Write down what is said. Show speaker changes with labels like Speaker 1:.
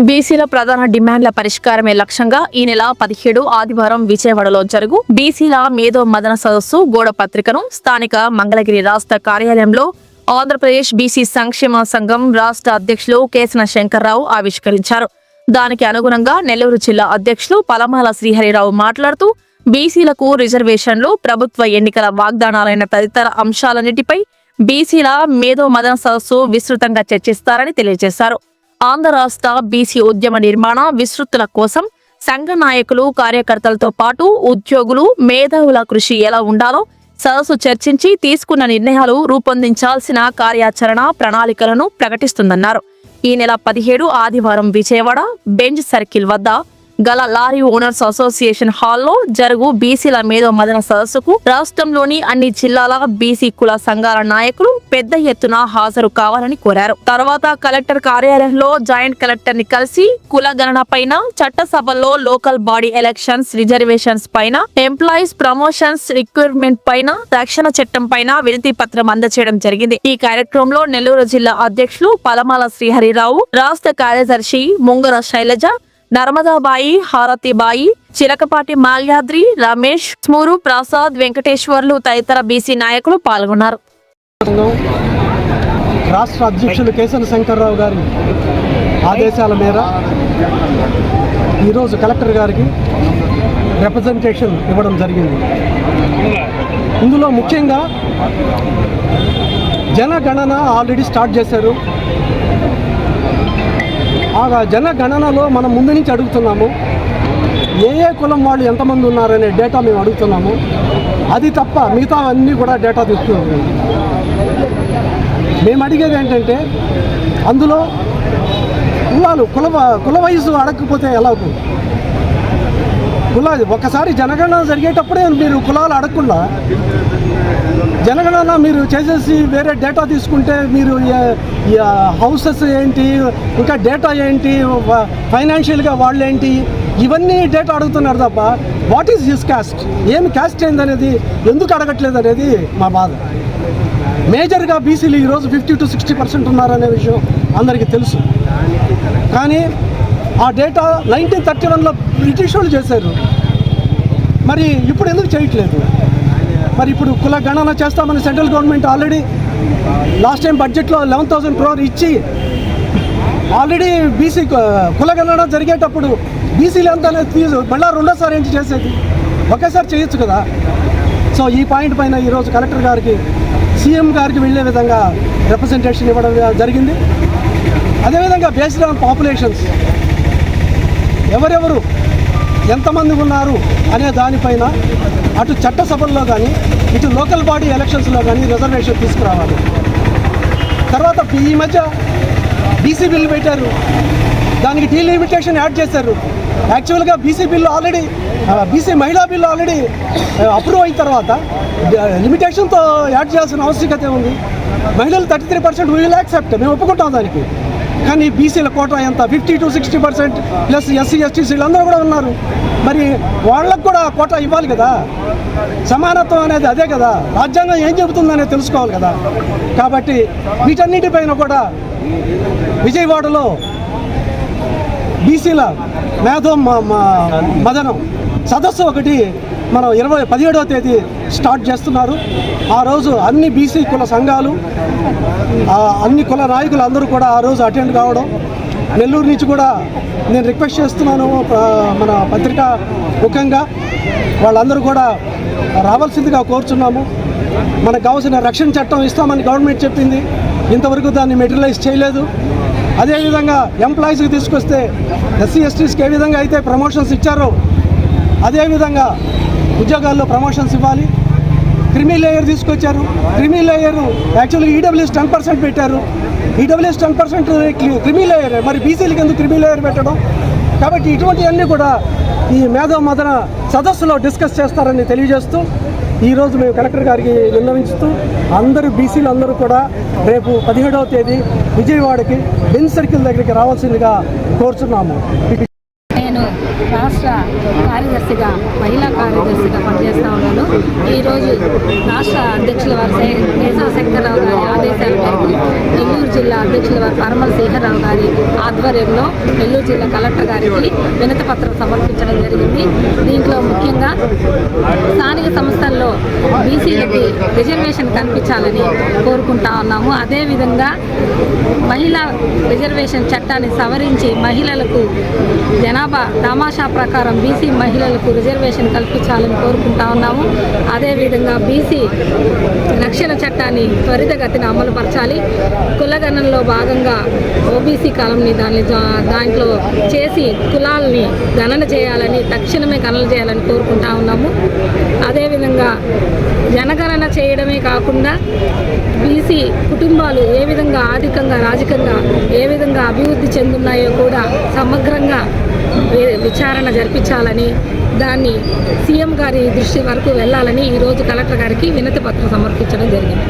Speaker 1: బీసీల ప్రధాన డిమాండ్ల పరిష్కారమే లక్ష్యంగా ఈ నెల 17 ఆదివారం విజయవాడలో జరుగు బీసీల మేధో మదన సదస్సు గోడ పత్రికను స్థానిక మంగళగిరి రాష్ట్ర కార్యాలయంలో ఆంధ్రప్రదేశ్ బీసీ సంక్షేమ సంఘం రాష్ట్ర అధ్యక్షులు కేసన శంకర్రావు ఆవిష్కరించారు. దానికి అనుగుణంగా నెల్లూరు జిల్లా అధ్యక్షులు పలమాల శ్రీహరిరావు మాట్లాడుతూ బీసీలకు రిజర్వేషన్లు, ప్రభుత్వ ఎన్నికల వాగ్దానాలైన తదితర అంశాలన్నిటిపై బీసీల మేధో మదన సదస్సు విస్తృతంగా చర్చిస్తారని తెలియజేశారు. ఆంధ్ర రాష్ట్ర బీసీ ఉద్యమ నిర్మాణ విస్తృతుల కోసం సంఘ నాయకులు, కార్యకర్తలతో పాటు ఉద్యోగులు, మేధావుల కృషి ఎలా ఉండాలో సదస్సు చర్చించి తీసుకున్న నిర్ణయాలు రూపొందించాల్సిన కార్యాచరణ ప్రణాళికలను ప్రకటిస్తుందన్నారు. ఈ నెల 17 ఆదివారం విజయవాడ బెంచ్ సర్కిల్ వద్ద గల లారీ ఓనర్స్ అసోసియేషన్ హాల్లో జరుగు బీసీల మేధో మదన సదస్సుకు రాష్ట్రంలోని అన్ని జిల్లాల బీసీ కుల సంఘాల నాయకులు పెద్ద ఎత్తున హాజరు కావాలని కోరారు. తర్వాత కలెక్టర్ కార్యాలయంలో జాయింట్ కలెక్టర్ ని కలిసి కుల గణన పైన, చట్టసభల్లో లోకల్ బాడీ ఎలక్షన్స్, రిజర్వేషన్స్ పైన, ఎంప్లాయీస్ ప్రమోషన్స్ రిక్రూట్మెంట్ పైన, రక్షణ చట్టం పైన వినతి పత్రం అందజేయడం జరిగింది. ఈ కార్యక్రమంలో నెల్లూరు జిల్లా అధ్యక్షులు పలమాల శ్రీహరిరావు, రాష్ట్ర కార్యదర్శి ముంగర శైలజ, నర్మదాబాయి, హారతిబాయి, చిలకపాటి మాల్యాద్రి, రమేష్, స్మూరు, ప్రసాద్, వెంకటేశ్వర్లు తదితర బీసీ నాయకులు పాల్గొన్నారు.
Speaker 2: రాష్ట్ర అధ్యక్షులు కేసన శంకర్రావు గారి ఆదేశాల మేర ఈరోజు కలెక్టర్ గారికి రిప్రజెంటేషన్ ఇవ్వడం జరిగింది. ఇందులో ముఖ్యంగా జనగణన ఆల్రెడీ స్టార్ట్ చేశారు. ఆ జనగణనలో మనం ముందు నుంచి అడుగుతున్నాము, ఏ కులం వాళ్ళు ఎంతమంది ఉన్నారనే డేటా మేము అడుగుతున్నాము. అది తప్ప మిగతా అన్నీ కూడా డేటా తీసుకున్నాము. మేము అడిగేది ఏంటంటే అందులో కుల వయసు అడగకపోతే ఎలా ఒకసారి జనగణన జరిగేటప్పుడే మీరు కులాలు అడగకుండా జనగణన మీరు చేసేసి వేరే డేటా తీసుకుంటే మీరు హౌసెస్ ఏంటి, ఇంకా డేటా ఏంటి, ఫైనాన్షియల్గా వాళ్ళు ఏంటి, ఇవన్నీ డేటా అడుగుతున్నారు తప్ప వాట్ ఈజ్ హిస్ క్యాస్ట్, ఏమి క్యాస్ట్ ఏందనేది ఎందుకు అడగట్లేదు అనేది మా బాధ. మేజర్గా బీసీలు ఈరోజు 50 to 60% ఉన్నారనే విషయం అందరికీ తెలుసు. కానీ ఆ డేటా 1931లో బ్రిటిష్ వాళ్ళు చేశారు. మరి ఇప్పుడు ఎందుకు చేయట్లేదు? మరి ఇప్పుడు కుల గణన చేస్తామని central government already last time బడ్జెట్లో 11,000 crore ఇచ్చి ఆల్రెడీ బీసీ కుల గణన జరిగేటప్పుడు బీసీలు ఎంత అనేది మళ్ళీ రెండోసారి ఏంటి చేసేది? ఒకేసారి చేయొచ్చు కదా. సో ఈ పాయింట్ పైన ఈరోజు కలెక్టర్ గారికి, సీఎం గారికి వెళ్ళే విధంగా రిప్రజెంటేషన్ ఇవ్వడం జరిగింది. అదేవిధంగా బేస్డ్ ఆన్ పాపులేషన్స్ ఎవరెవరు ఎంతమంది ఉన్నారు అనే దానిపైన అటు చట్టసభల్లో కానీ ఇటు లోకల్ బాడీ ఎలక్షన్స్లో కానీ రిజర్వేషన్ తీసుకురావాలి. తర్వాత ఈ మధ్య బీసీ బిల్లు పెట్టారు, దానికి డీలిమిటేషన్ యాడ్ చేశారు. యాక్చువల్గా బీసీ బిల్లు ఆల్రెడీ బీసీ మహిళా బిల్లు ఆల్రెడీ అప్రూవ్ అయిన తర్వాత లిమిటేషన్తో యాడ్ చేయాల్సిన ఆవశ్యకత ఉంది. మహిళలు 33% వీ విల్ యాక్సెప్ట్, మేము ఒప్పుకుంటాం దానికి. కానీ బీసీల కోటా ఎంత 50 to 60% ప్లస్ ఎస్సీ ఎస్టీ వీళ్ళందరూ కూడా ఉన్నారు. మరి వాళ్ళకు కూడా కోటా ఇవ్వాలి కదా. సమానత్వం అనేది అదే కదా, రాజ్యాంగం ఏం చెబుతుందనేది తెలుసుకోవాలి కదా. కాబట్టి వీటన్నిటిపైన కూడా విజయవాడలో బీసీల మేధో మదనం సదస్సు ఒకటి మనం 17వ తేదీ స్టార్ట్ చేస్తున్నారు. ఆ రోజు అన్ని బీసీ కుల సంఘాలు, అన్ని కుల నాయకులు అందరూ కూడా ఆ రోజు అటెండ్ కావడం. నెల్లూరు నుంచి కూడా నేను రిక్వెస్ట్ చేస్తున్నాను, మన పత్రికా ముఖ్యంగా వాళ్ళందరూ కూడా రావాల్సిందిగా కోరుచున్నాము. మనకు కావాల్సిన రక్షణ చట్టం ఇస్తామని గవర్నమెంట్ చెప్పింది, ఇంతవరకు దాన్ని మెటీరియలైజ్ చేయలేదు. అదేవిధంగా ఎంప్లాయీస్కి తీసుకొస్తే ఎస్సీ ఎస్టీస్కి ఏ విధంగా అయితే ప్రమోషన్స్ ఇచ్చారో అదేవిధంగా ఉద్యోగాల్లో ప్రమోషన్స్ ఇవ్వాలి. క్రిమీ లేయర్ తీసుకొచ్చారు. క్రిమీ లేయర్ యాక్చువల్గా ఈడబ్ల్యూఎస్ 10% పెట్టారు. ఈడబ్ల్యూఎస్ 10% క్రిమీ లేయర్, మరి బీసీలకి ఎందుకు క్రిమీ లేయర్ పెట్టడం? కాబట్టి ఇటువంటివన్నీ కూడా ఈ మేధో మదన సదస్సులో డిస్కస్ చేస్తారని తెలియజేస్తూ ఈరోజు మేము కలెక్టర్ గారికి విన్నవించుతూ అందరూ బీసీలు అందరూ కూడా రేపు 17వ తేదీ విజయవాడకి బెంచ్ సర్కిల్ దగ్గరికి రావాల్సిందిగా కోరుచున్నాము.
Speaker 3: నేను రాష్ట్ర కార్యదర్శిగా మహిళా కార్యదర్శిగా పనిచేస్తూ ఉన్నాను. ఈరోజు రాష్ట్ర అధ్యక్షుల వారి కేశవ శంకర్రావు గారి ఆదేశాల మేరకు నెల్లూరు జిల్లా అధ్యక్షుల వారి పరమల శ్రీహర్రావు గారి ఆధ్వర్యంలో నెల్లూరు జిల్లా కలెక్టర్ గారికి వినతి పత్రం సమర్పించడం జరిగింది. దీంట్లో ముఖ్యంగా స్థానిక సంస్థల్లో బీసీలకి రిజర్వేషన్ కల్పించాలని కోరుకుంటా ఉన్నాము. అదేవిధంగా మహిళా రిజర్వేషన్ చట్టాన్ని సవరించి మహిళలకు జనాభా తమాషా ప్రకారం బీసీ మహిళలకు రిజర్వేషన్ కల్పించాలని కోరుకుంటా ఉన్నాము. అదేవిధంగా బీసీ రక్షణ చట్టాన్ని త్వరితగతిన అమలుపరచాలి. కులగణనలో భాగంగా ఓబీసీ కాలంని దాంట్లో చేసి కులాలని గణన చేయాలని తక్షణమే గణన చేయాలని కోరుకుంటా ఉన్నాము. అదేవిధంగా జనగణన చేయడమే కాకుండా బీసీ కుటుంబాలు ఏ విధంగా ఆర్థికంగా రాజకీయంగా ఏ విధంగా అభివృద్ధి చెందున్నాయో కూడా సమగ్రంగా విచారణ జరిపించాలని దాన్ని సీఎం గారి దృష్టి వరకు వెళ్ళాలని ఈరోజు కలెక్టర్ గారికి వినతి పత్రం సమర్పించడం జరిగింది.